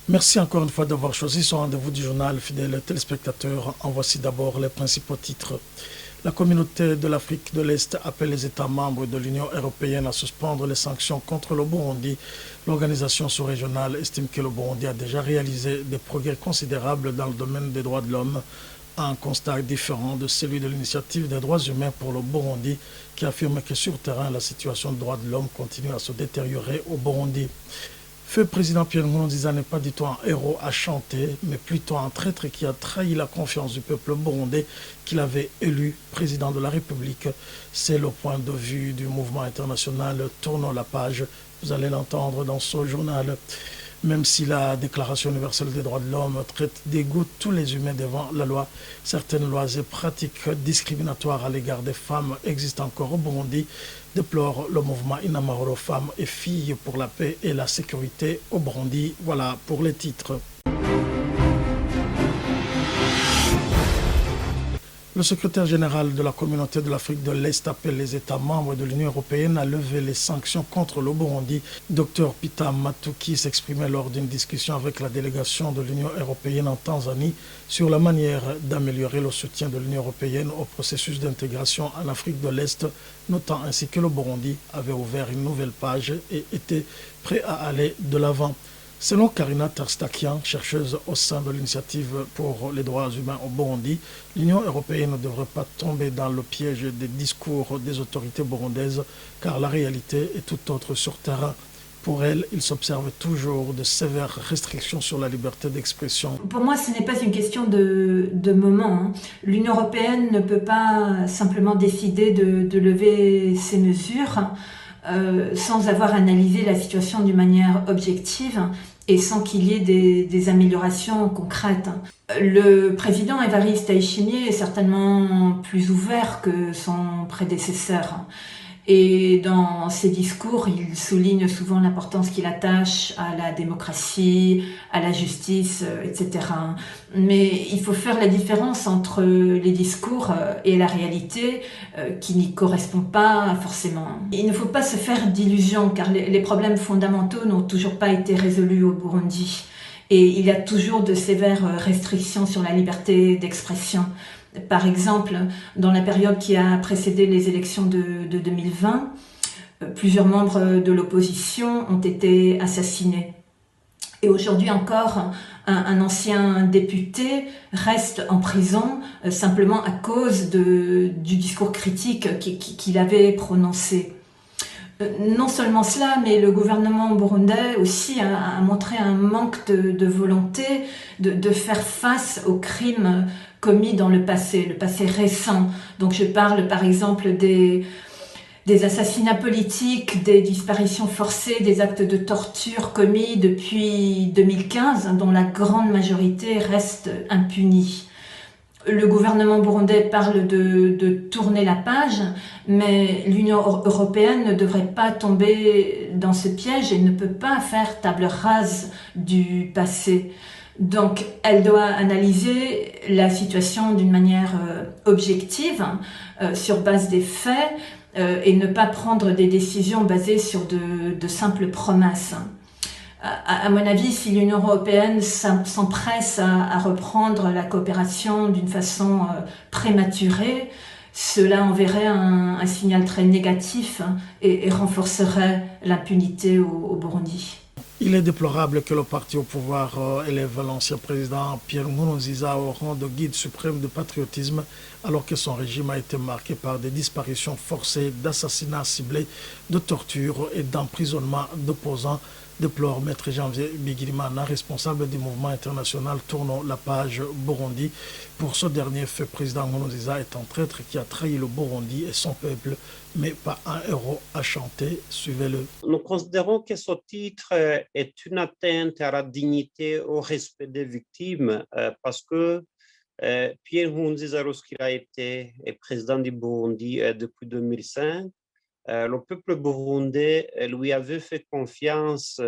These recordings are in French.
Merci encore une fois d'avoir choisi ce rendez-vous du journal, fidèles téléspectateurs. En voici d'abord les principaux titres. La communauté de l'Afrique de l'Est appelle les États membres de l'Union européenne à suspendre les sanctions contre le Burundi. L'organisation sous-régionale estime que le Burundi a déjà réalisé des progrès considérables dans le domaine des droits de l'homme, un constat différent de celui de l'initiative des droits humains pour le Burundi, qui affirme que sur terrain, la situation des droits de l'homme continue à se détériorer au Burundi. Feu président Pierre Nkurunziza n'est pas du tout un héros à chanter, mais plutôt un traître qui a trahi la confiance du peuple burundais qu'il avait élu président de la République. C'est le point de vue du mouvement international Tournons la page. Vous allez l'entendre dans ce journal. Même si la Déclaration universelle des droits de l'homme traite d'égaux tous les humains devant la loi, certaines lois et pratiques discriminatoires à l'égard des femmes existent encore au Burundi, déplore le mouvement Inamahoro Femmes et Filles pour la paix et la sécurité au Burundi. Voilà pour les titres. Le secrétaire général de la communauté de l'Afrique de l'Est appelle les États membres de l'Union européenne à lever les sanctions contre le Burundi. Dr Pita Matuki s'exprimait lors d'une discussion avec la délégation de l'Union européenne en Tanzanie sur la manière d'améliorer le soutien de l'Union européenne au processus d'intégration en Afrique de l'Est, notant ainsi que le Burundi avait ouvert une nouvelle page et était prêt à aller de l'avant. Selon Karina Tarstakian, chercheuse au sein de l'initiative pour les droits humains au Burundi, l'Union européenne ne devrait pas tomber dans le piège des discours des autorités burundaises, car la réalité est tout autre sur terrain. Pour elle, il s'observe toujours de sévères restrictions sur la liberté d'expression. Pour moi, ce n'est pas une question de moment, hein. L'Union européenne ne peut pas simplement décider de lever ces mesures sans avoir analysé la situation d'une manière objective et sans qu'il y ait des améliorations concrètes. Le président Évariste Ndayishimiye est certainement plus ouvert que son prédécesseur. Et dans ses discours, il souligne souvent l'importance qu'il attache à la démocratie, à la justice, etc. Mais il faut faire la différence entre les discours et la réalité qui n'y correspond pas forcément. Il ne faut pas se faire d'illusions car les problèmes fondamentaux n'ont toujours pas été résolus au Burundi. Et il y a toujours de sévères restrictions sur la liberté d'expression. Par exemple, dans la période qui a précédé les élections de 2020, plusieurs membres de l'opposition ont été assassinés. Et aujourd'hui encore, un ancien député reste en prison simplement à cause du discours critique qu'il avait prononcé. Non seulement cela, mais le gouvernement burundais aussi a montré un manque de volonté de faire face aux crimes commis dans le passé récent. Donc je parle par exemple des assassinats politiques, des disparitions forcées, des actes de torture commis depuis 2015, dont la grande majorité reste impunie. Le gouvernement burundais parle de tourner la page, mais l'Union européenne ne devrait pas tomber dans ce piège et ne peut pas faire table rase du passé. Donc, elle doit analyser la situation d'une manière objective, sur base des faits, et ne pas prendre des décisions basées sur de simples promesses. À mon avis, si l'Union européenne s'empresse à reprendre la coopération d'une façon prématurée, cela enverrait un signal très négatif et renforcerait l'impunité au Burundi. Il est déplorable que le parti au pouvoir élève l'ancien président Pierre Nkurunziza au rang de guide suprême du patriotisme, alors que son régime a été marqué par des disparitions forcées, d'assassinats ciblés, de tortures et d'emprisonnement d'opposants, déplore Maître Janvier Bigirimana, responsable du mouvement international Tournons la page Burundi. Pour ce dernier, feu président Nkurunziza est un traître qui a trahi le Burundi et son peuple, mais pas un héros à chanter. Suivez-le. Nous considérons que ce titre est une atteinte à la dignité, au respect des victimes, parce que Pierre Nkurunziza, lorsqu'il a été président du Burundi depuis 2005, le peuple burundais lui avait fait confiance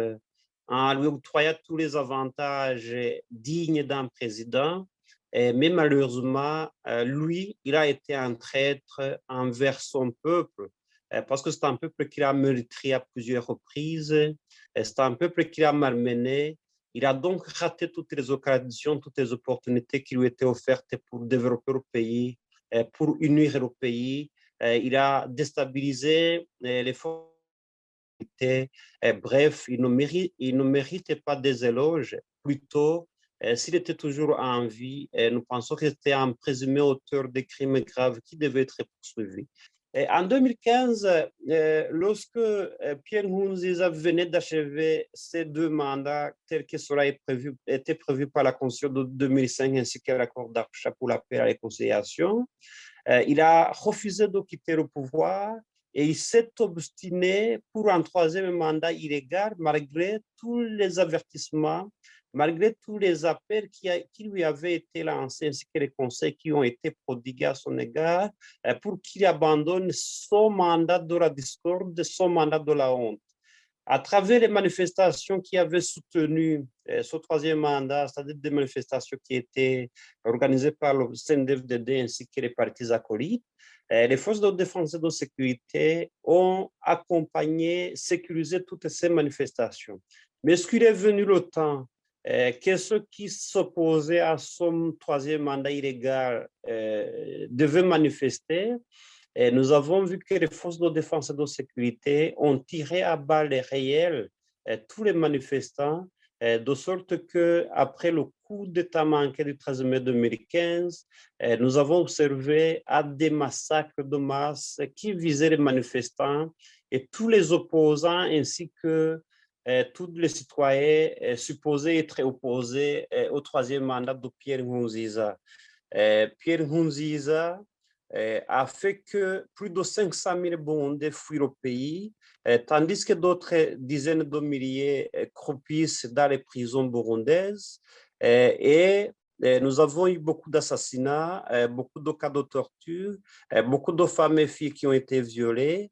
en lui octroyant tous les avantages dignes d'un président. Mais malheureusement, lui, il a été un traître envers son peuple, parce que c'est un peuple qu'il a meurtri à plusieurs reprises, c'est un peuple qu'il a malmené, Il a donc raté toutes les occasions, toutes les opportunités qui lui étaient offertes pour développer le pays, pour unir le pays. Il a déstabilisé les forces. Bref, il ne méritait pas des éloges. Plutôt, s'il était toujours en vie, nous pensons qu'il était un présumé auteur de crimes graves qui devait être poursuivi. En 2015, lorsque Pierre Nkurunziza venait d'achever ses 2 mandats tels que cela était prévu par la Constitution de 2005 ainsi que l'accord d'Arusha pour la paix et la réconciliation, il a refusé de quitter le pouvoir et il s'est obstiné pour un 3e mandat illégal malgré tous les avertissements, malgré tous les appels qui lui avaient été lancés ainsi que les conseils qui ont été prodigués à son égard pour qu'il abandonne son mandat de la discorde, son mandat de la honte. À travers les manifestations qui avaient soutenu ce 3e mandat, c'est-à-dire des manifestations qui étaient organisées par le CNDD-FDD ainsi que les partis acolytes, les forces de défense et de sécurité ont accompagné, sécurisé toutes ces manifestations. Mais est-ce qu'il est venu le temps que ceux qui s'opposaient à son 3e mandat illégal devaient manifester? Et nous avons vu que les forces de défense et de sécurité ont tiré à balles réelles tous les manifestants, de sorte qu'après le coup d'État manqué du 13 mai 2015, nous avons observé des massacres de masse qui visaient les manifestants et tous les opposants ainsi que tous les citoyens supposés être opposés au 3e mandat de Pierre Nkurunziza. Pierre Nkurunziza a fait que plus de 500 000 Burundais fuient le pays, tandis que d'autres dizaines de milliers croupissent dans les prisons burundaises. Et nous avons eu beaucoup d'assassinats, beaucoup de cas de torture, beaucoup de femmes et filles qui ont été violées,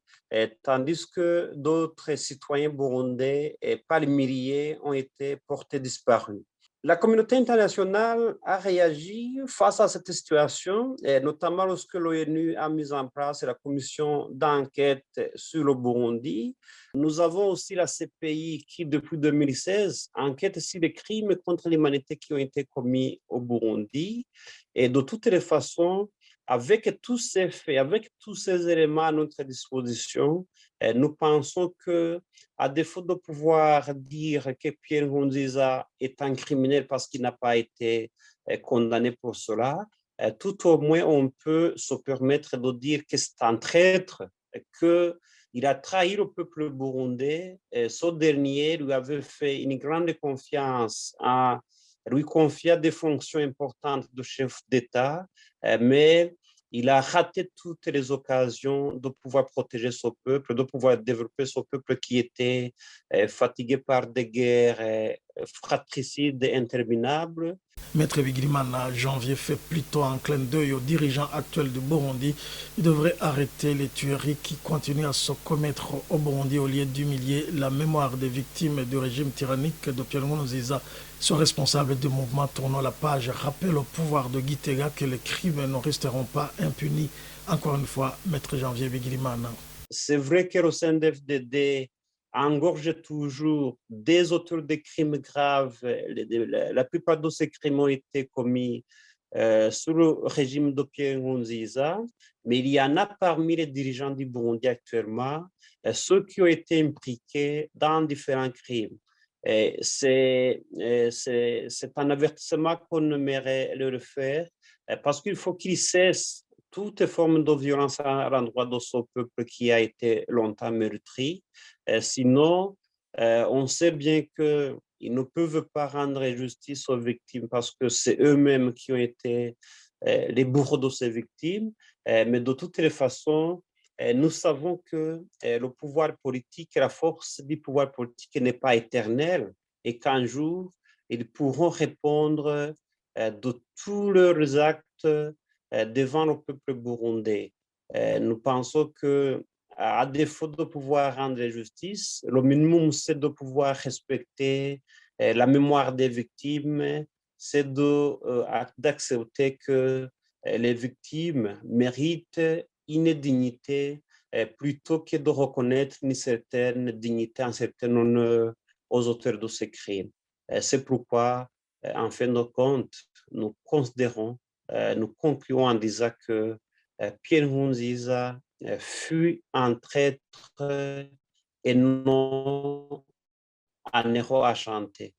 tandis que d'autres citoyens burundais, par milliers, ont été portés disparus. La communauté internationale a réagi face à cette situation, et notamment lorsque l'ONU a mis en place la commission d'enquête sur le Burundi. Nous avons aussi la CPI qui, depuis 2016, enquête sur les crimes contre l'humanité qui ont été commis au Burundi. Et de toutes les façons, avec tous ces faits, avec tous ces éléments à notre disposition, nous pensons que, à défaut de pouvoir dire que Pierre Nkurunziza est un criminel parce qu'il n'a pas été condamné pour cela, tout au moins on peut se permettre de dire que c'est un traître, qu'il a trahi le peuple burundais. Ce dernier lui avait fait une grande confiance, lui confia des fonctions importantes de chef d'État, mais il a raté toutes les occasions de pouvoir protéger son peuple, de pouvoir développer son peuple qui était fatigué par des guerres fratricides et interminables. Maître Bigirimana, janvier fait plutôt un clin d'œil aux dirigeants actuels du Burundi. Ils devraient arrêter les tueries qui continuent à se commettre au Burundi au lieu d'humilier la mémoire des victimes du régime tyrannique de Pierre Nkurunziza. Son responsable du mouvement tournant la page rappelle au pouvoir de Gitega que les crimes ne resteront pas impunis. Encore une fois, Maître Janvier Bigirimana. C'est vrai que le CNDD-FDD engorge toujours des auteurs de crimes graves. La plupart de ces crimes ont été commis sous le régime de Pierre Nkurunziza, mais il y en a parmi les dirigeants du Burundi actuellement, ceux qui ont été impliqués dans différents crimes. C'est un avertissement qu'on aimerait leur faire parce qu'il faut qu'ils cessent toute forme de violence à l'endroit de ce peuple qui a été longtemps meurtri. Sinon, on sait bien qu'ils ne peuvent pas rendre justice aux victimes parce que c'est eux-mêmes qui ont été les bourreaux de ces victimes. Mais de toutes les façons, nous savons que le pouvoir politique, la force du pouvoir politique n'est pas éternelle et qu'un jour, ils pourront répondre de tous leurs actes devant le peuple burundais. Nous pensons que, à défaut de pouvoir rendre justice, le minimum, c'est de pouvoir respecter la mémoire des victimes, c'est d'accepter que les victimes méritent une dignité plutôt que de reconnaître une certaine dignité, un certain honneur aux auteurs de ces crimes. C'est pourquoi, en fin de compte, nous considérons, nous concluons en disant que Pierre Nkurunziza fut un traître et non un héros à chanter.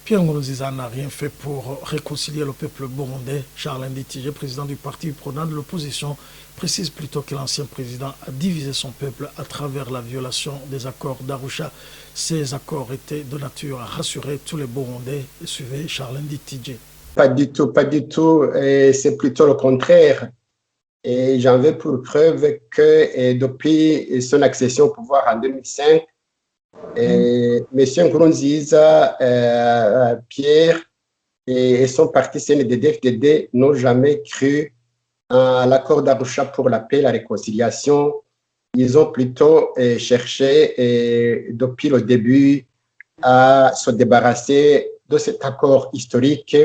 Pierre Nkurunziza n'a rien fait pour réconcilier le peuple burundais. Charles Nditije, président du parti prenant de l'opposition, précise plutôt que l'ancien président a divisé son peuple à travers la violation des accords d'Arusha. Ces accords étaient de nature à rassurer tous les Burundais. Suivez Charles Nditije. Pas du tout, pas du tout. C'est plutôt le contraire. Et j'en veux pour preuve que depuis son accession au pouvoir en 2005, M. Nkurunziza, Pierre et son parti CNDD-FDD n'ont jamais cru à l'accord d'Arusha pour la paix et la réconciliation. Ils ont plutôt cherché depuis le début à se débarrasser de cet accord historique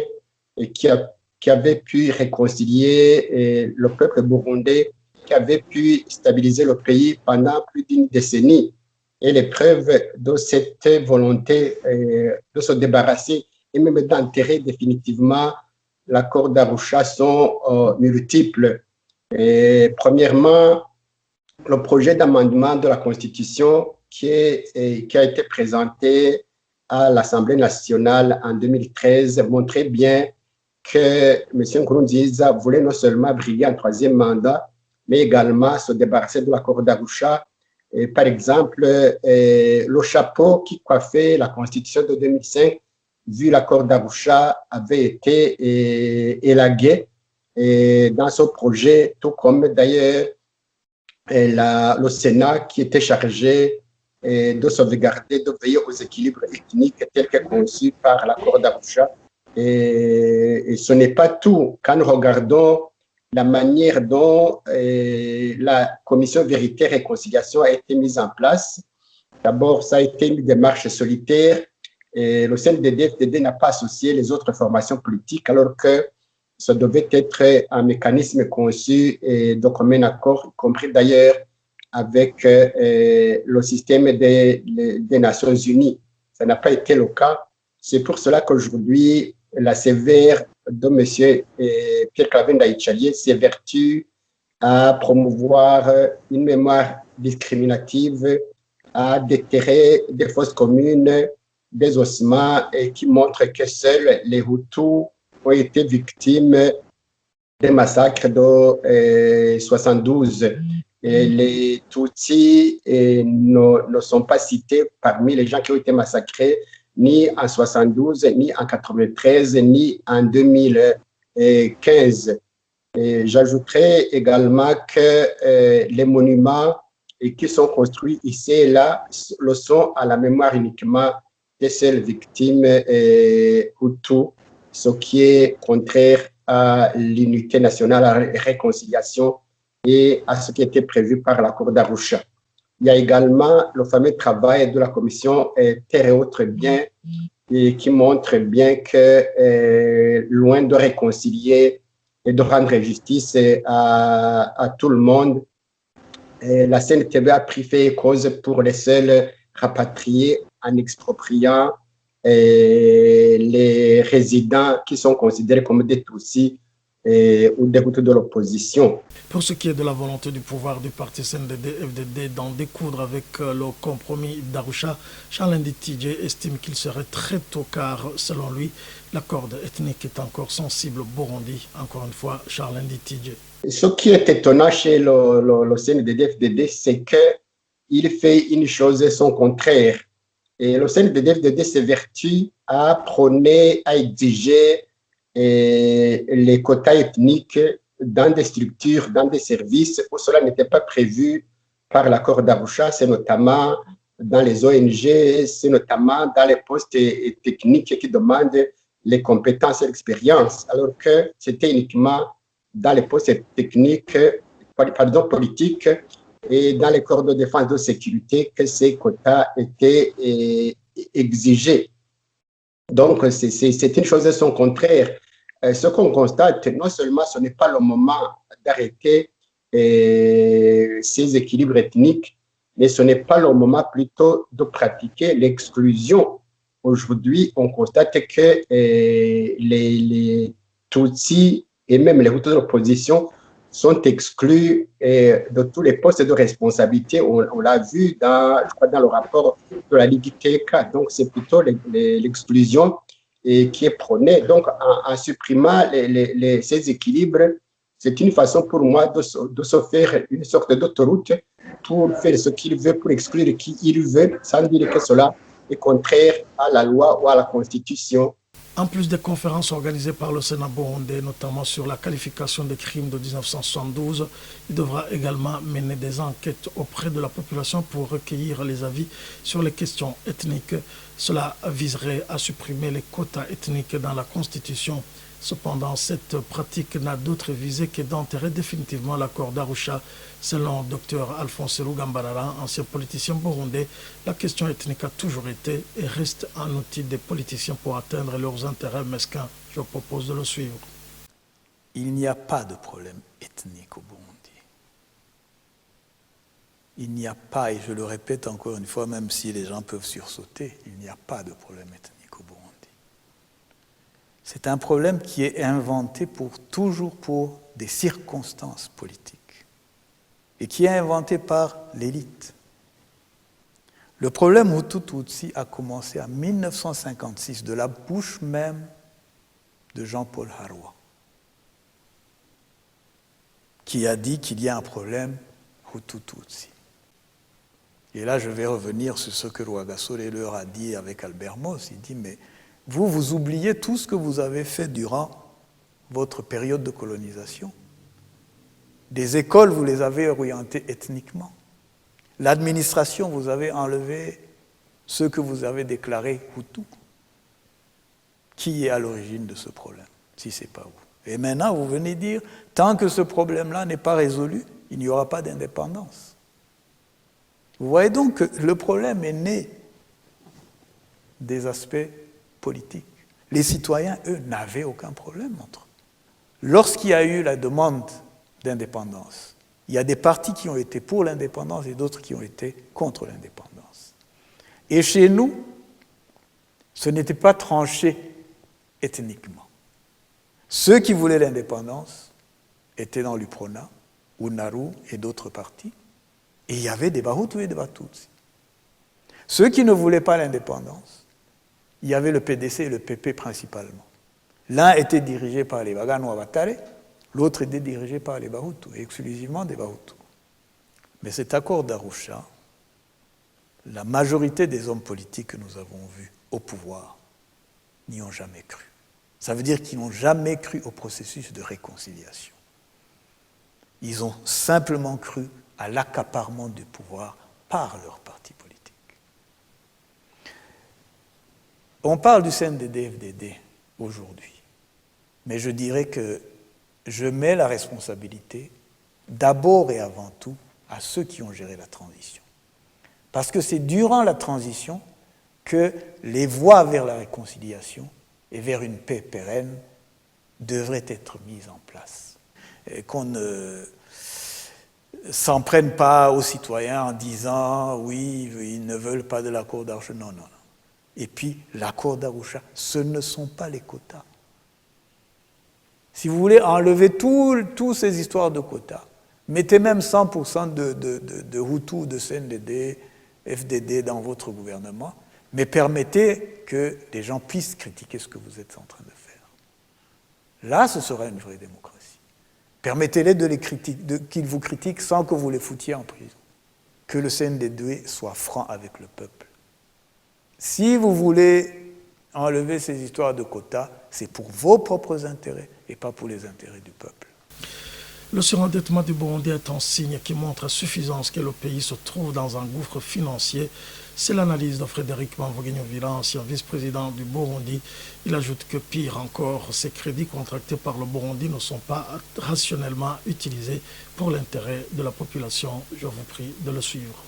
qui avait pu réconcilier le peuple burundais, qui avait pu stabiliser le pays pendant plus d'une décennie. Et les preuves de cette volonté de se débarrasser et même d'enterrer définitivement l'accord d'Arusha sont multiples. Et premièrement, le projet d'amendement de la Constitution qui a été présenté à l'Assemblée nationale en 2013 montrait bien que M. Nkurunziza voulait non seulement briguer un troisième mandat, mais également se débarrasser de l'accord d'Arusha. Par exemple, le chapeau qui coiffait la Constitution de 2005, vu l'accord d'Arusha, avait été élagué dans ce projet, tout comme d'ailleurs le Sénat qui était chargé de sauvegarder, de veiller aux équilibres ethniques tels que conçus par l'accord d'Arusha. Et ce n'est pas tout. Quand nous regardons la manière dont la commission Vérité et Réconciliation a été mise en place, d'abord, ça a été une démarche solitaire. Et le CNDD-FDD n'a pas associé les autres formations politiques, alors que ça devait être un mécanisme conçu de commun accord, y compris d'ailleurs avec le système des Nations Unies. Ça n'a pas été le cas. C'est pour cela qu'aujourd'hui, la sévère de M. Pierre-Claver Ndayicariye s'évertue à promouvoir une mémoire discriminative, à déterrer des fausses communes, des ossements, et qui montrent que seuls les Hutus ont été victimes des massacres de 72. Et les Tutsis ne sont pas cités parmi les gens qui ont été massacrés ni en 72, ni en 93, ni en 2015. J'ajouterai également que les monuments qui sont construits ici et là le sont à la mémoire uniquement des seules victimes Hutus, ce qui est contraire à l'unité nationale, à la réconciliation et à ce qui était prévu par l'accord d'Arusha. Il y a également le fameux travail de la commission Terre et autres biens et qui montre bien que loin de réconcilier et de rendre justice à tout le monde, la CNTB a pris fait cause pour les seuls rapatriés en expropriant les résidents qui sont considérés comme des Tutsis ou des Hutus de l'opposition. Pour ce qui est de la volonté du pouvoir du parti CNDD-FDD d'en découdre avec le compromis d'Arusha, Charles Nditije estime qu'il serait très tôt car, selon lui, la corde ethnique est encore sensible au Burundi. Encore une fois, Charles Nditije. Ce qui est étonnant chez le CNDD-FDD, c'est qu'il fait une chose et son contraire. Et le CNDD-FDD s'évertue à prôner, à exiger les quotas ethniques dans des structures, dans des services où cela n'était pas prévu par l'accord d'Arusha. C'est notamment dans les ONG, c'est notamment dans les postes techniques qui demandent les compétences et l'expérience, alors que c'était uniquement dans les postes techniques, politiques et dans les corps de défense et de sécurité que ces quotas étaient exigés. Donc, c'est une chose de son contraire. Ce qu'on constate, non seulement ce n'est pas le moment d'arrêter ces équilibres ethniques, mais ce n'est pas le moment plutôt de pratiquer l'exclusion aujourd'hui, on constate que les Tutsis et même les Hutus de l'opposition sont exclus de tous les postes de responsabilité. On l'a vu je crois, dans le rapport de la Ligue TK. Donc, c'est plutôt l'exclusion qui est prônée. Donc, en supprimant ces équilibres, c'est une façon pour moi de se faire une sorte d'autoroute pour faire ce qu'il veut, pour exclure qui il veut, sans dire que cela est contraire à la loi ou à la Constitution. En plus des conférences organisées par le Sénat burundais, notamment sur la qualification des crimes de 1972, il devra également mener des enquêtes auprès de la population pour recueillir les avis sur les questions ethniques. Cela viserait à supprimer les quotas ethniques dans la Constitution. Cependant, cette pratique n'a d'autre visée que d'enterrer définitivement l'accord d'Arusha. Selon Dr Alphonse Rugambarara, ancien politicien burundais, la question ethnique a toujours été et reste un outil des politiciens pour atteindre leurs intérêts mesquins. Je propose de le suivre. Il n'y a pas de problème ethnique au Burundi. Il n'y a pas, et je le répète encore une fois, même si les gens peuvent sursauter, il n'y a pas de problème ethnique au Burundi. C'est un problème qui est inventé toujours pour des circonstances politiques et qui est inventé par l'élite. Le problème Hutu-Tutsi a commencé en 1956 de la bouche même de Jean-Paul Haroua, qui a dit qu'il y a un problème Hutu-Tutsi. Et là, je vais revenir sur ce que Rwagasore leur a dit avec Albert Moss. Il dit, mais vous oubliez tout ce que vous avez fait durant votre période de colonisation. Des écoles, vous les avez orientées ethniquement. L'administration, vous avez enlevé ceux que vous avez déclarés Hutus. Qui est à l'origine de ce problème, si ce n'est pas vous? Et maintenant, vous venez dire, tant que ce problème-là n'est pas résolu, il n'y aura pas d'indépendance. Vous voyez donc que le problème est né des aspects politiques. Les citoyens, eux, n'avaient aucun problème entre eux. Lorsqu'il y a eu la demande d'indépendance, il y a des partis qui ont été pour l'indépendance et d'autres qui ont été contre l'indépendance. Et chez nous, ce n'était pas tranché ethniquement. Ceux qui voulaient l'indépendance étaient dans l'UPRONA, UNARU et d'autres partis, et il y avait des Bahutu et des Batutsi. Ceux qui ne voulaient pas l'indépendance, il y avait le PDC et le PP principalement. L'un était dirigé par les Bagano Abatare, l'autre était dirigé par les Bahutu, et exclusivement des Bahutu. Mais cet accord d'Arusha, la majorité des hommes politiques que nous avons vus au pouvoir n'y ont jamais cru. Ça veut dire qu'ils n'ont jamais cru au processus de réconciliation. Ils ont simplement cru à l'accaparement du pouvoir par leur parti politique. On parle du CNDD-FDD aujourd'hui, mais je dirais que je mets la responsabilité d'abord et avant tout à ceux qui ont géré la transition. Parce que c'est durant la transition que les voies vers la réconciliation et vers une paix pérenne devraient être mises en place. Et qu'on ne s'en prenne pas aux citoyens en disant « oui, ils ne veulent pas de l'accord d'Arusha ». Non, non, non. Et puis, l'accord d'Arusha, ce ne sont pas les quotas. Si vous voulez enlever toutes ces histoires de quotas, mettez même 100% de Hutus, de CNDD, FDD dans votre gouvernement, mais permettez que les gens puissent critiquer ce que vous êtes en train de faire. Là, ce sera une vraie démocratie. Permettez-les qu'ils vous critiquent sans que vous les foutiez en prison. Que le CNDD soit franc avec le peuple. Si vous voulez enlever ces histoires de quotas, c'est pour vos propres intérêts et pas pour les intérêts du peuple. Le surendettement du Burundi est un signe qui montre à suffisance que le pays se trouve dans un gouffre financier. C'est l'analyse de Frédéric Mamvogigno-Vila, ancien vice-président du Burundi. Il ajoute que pire encore, ces crédits contractés par le Burundi ne sont pas rationnellement utilisés pour l'intérêt de la population. Je vous prie de le suivre.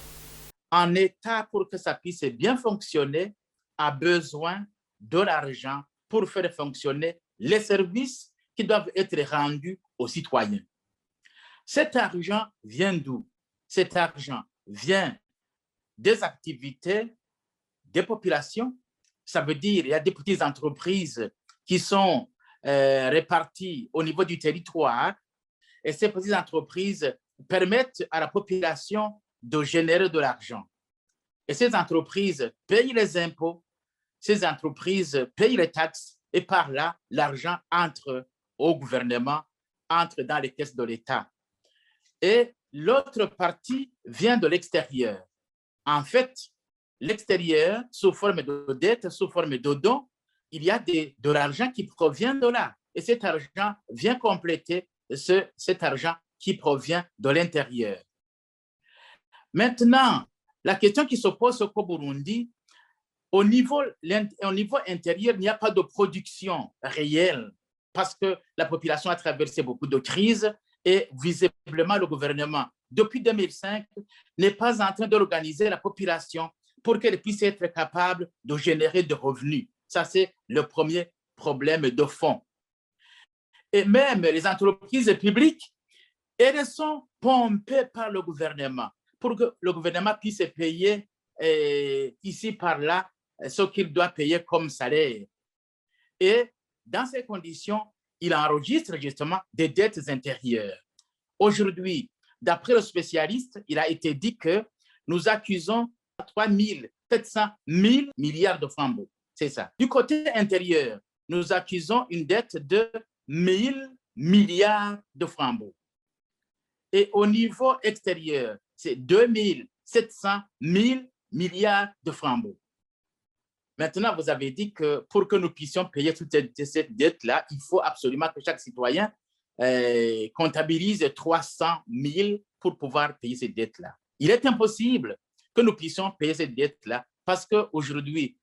Un État, pour que ça puisse bien fonctionner, a besoin de l'argent pour faire fonctionner les services qui doivent être rendus aux citoyens. Cet argent vient d'où? Cet argent vient des activités des populations. ça veut dire qu'il y a des petites entreprises qui sont réparties au niveau du territoire, et ces petites entreprises permettent à la population de générer de l'argent. Et ces entreprises payent les impôts, ces entreprises payent les taxes, et par là, l'argent entre au gouvernement, entre dans les caisses de l'État. Et l'autre partie vient de l'extérieur. En fait, l'extérieur, sous forme de dette, sous forme de dons, il y a de l'argent qui provient de là. Et cet argent vient compléter cet argent qui provient de l'intérieur. Maintenant, la question qui se pose au Burundi, au niveau intérieur, il n'y a pas de production réelle parce que la population a traversé beaucoup de crises et visiblement le gouvernement, depuis 2005, n'est pas en train d'organiser la population pour qu'elle puisse être capable de générer des revenus. Ça, c'est le premier problème de fond. Et même les entreprises publiques, elles sont pompées par le gouvernement pour que le gouvernement puisse payer ici par là ce qu'il doit payer comme salaire. Et dans ces conditions, il enregistre justement des dettes intérieures. Aujourd'hui, d'après le spécialiste, il a été dit que nous accusons 3 700 000 milliards de francs. C'est ça. Du côté intérieur, nous accusons une dette de 1 000 milliards de francs. Et au niveau extérieur, c'est 2 700 000 milliards de francs. Maintenant, vous avez dit que pour que nous puissions payer toute cette dette-là, il faut absolument que chaque citoyen comptabilise 300 000 pour pouvoir payer cette dette-là. Il est impossible que nous puissions payer cette dette-là parce qu'aujourd'hui,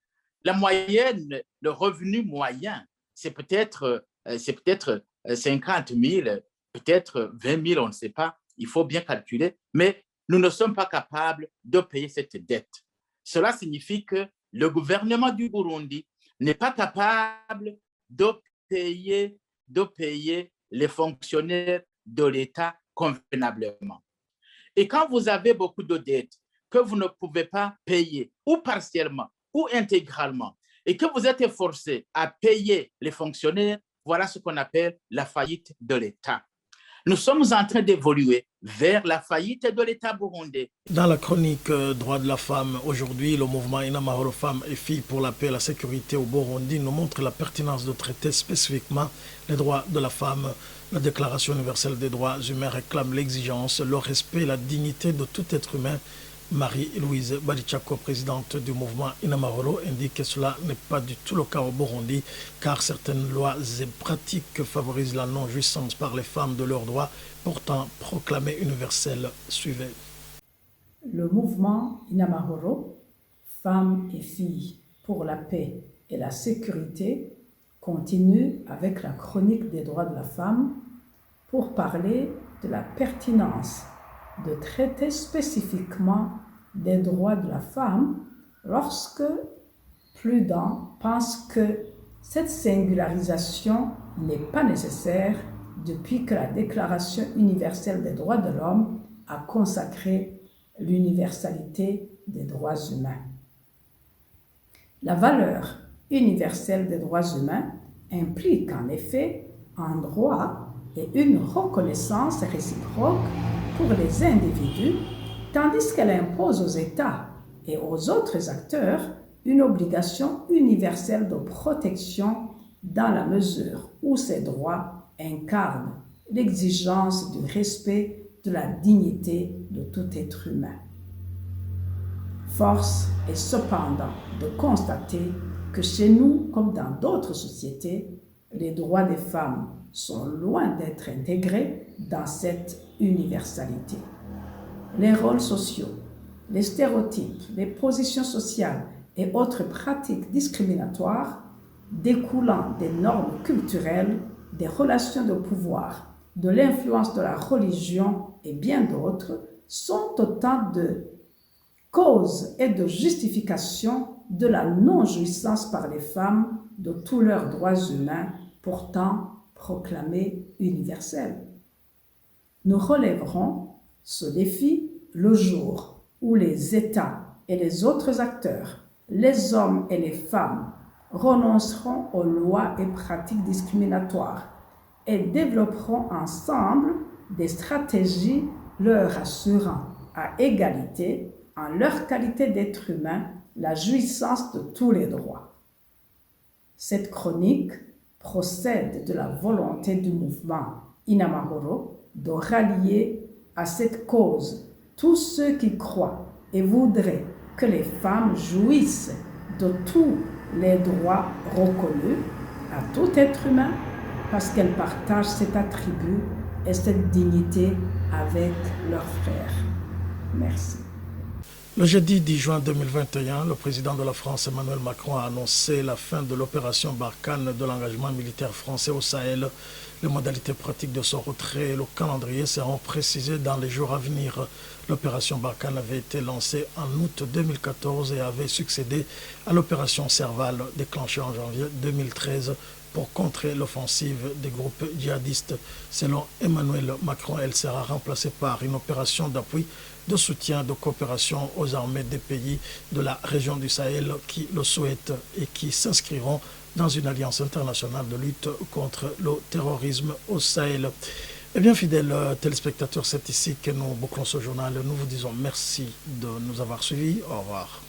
la moyenne, le revenu moyen, c'est peut-être 50 000, peut-être 20 000, on ne sait pas. Il faut bien calculer, mais nous ne sommes pas capables de payer cette dette. Cela signifie que le gouvernement du Burundi n'est pas capable de payer les fonctionnaires de l'État convenablement. Et quand vous avez beaucoup de dettes que vous ne pouvez pas payer, ou partiellement, ou intégralement, et que vous êtes forcé à payer les fonctionnaires, voilà ce qu'on appelle la faillite de l'État. Nous sommes en train d'évoluer vers la faillite de l'État burundais. Dans la chronique Droits de la femme, aujourd'hui, le mouvement Inamahoro Femmes et Filles pour la paix et la sécurité au Burundi nous montre la pertinence de traiter spécifiquement les droits de la femme. La Déclaration universelle des droits humains réclame l'exigence, le respect et la dignité de tout être humain. Marie-Louise Badichako, présidente du mouvement Inamahoro, indique que cela n'est pas du tout le cas au Burundi, car certaines lois et pratiques favorisent la non-jouissance par les femmes de leurs droits, pourtant proclamés universels. Suivez. Le mouvement Inamahoro, Femmes et Filles pour la paix et la sécurité, continue avec la chronique des droits de la femme pour parler de la pertinence de traiter spécifiquement des droits de la femme lorsque plus d'un pense que cette singularisation n'est pas nécessaire depuis que la Déclaration universelle des droits de l'homme a consacré l'universalité des droits humains. La valeur universelle des droits humains implique en effet un droit et une reconnaissance réciproque pour les individus, tandis qu'elle impose aux États et aux autres acteurs une obligation universelle de protection dans la mesure où ces droits incarnent l'exigence du respect de la dignité de tout être humain. Force est cependant de constater que chez nous, comme dans d'autres sociétés, les droits des femmes sont loin d'être intégrés dans cette universalité. Les rôles sociaux, les stéréotypes, les positions sociales et autres pratiques discriminatoires découlant des normes culturelles, des relations de pouvoir, de l'influence de la religion et bien d'autres sont autant de causes et de justifications de la non-jouissance par les femmes de tous leurs droits humains pourtant proclamés universels. Nous relèverons ce défi le jour où les États et les autres acteurs les hommes et les femmes renonceront aux lois et pratiques discriminatoires et développeront ensemble des stratégies leur assurant à égalité, en leur qualité d'être humain, la jouissance de tous les droits. Cette chronique procède de la volonté du mouvement Inamahoro de rallier à cette cause tous ceux qui croient et voudraient que les femmes jouissent de tous les droits reconnus à tout être humain parce qu'elles partagent cet attribut et cette dignité avec leurs frères. Merci. Le jeudi 10 juin 2021, le président de la France, Emmanuel Macron, a annoncé la fin de l'opération Barkhane de l'engagement militaire français au Sahel. Les modalités pratiques de son retrait et le calendrier seront précisés dans les jours à venir. L'opération Barkhane avait été lancée en août 2014 et avait succédé à l'opération Serval déclenchée en janvier 2013 pour contrer l'offensive des groupes djihadistes. Selon Emmanuel Macron, elle sera remplacée par une opération d'appui, de soutien, de coopération aux armées des pays de la région du Sahel qui le souhaitent et qui s'inscriront dans une alliance internationale de lutte contre le terrorisme au Sahel. Eh bien, fidèles téléspectateurs, c'est ici que nous bouclons ce journal. Nous vous disons merci de nous avoir suivis. Au revoir.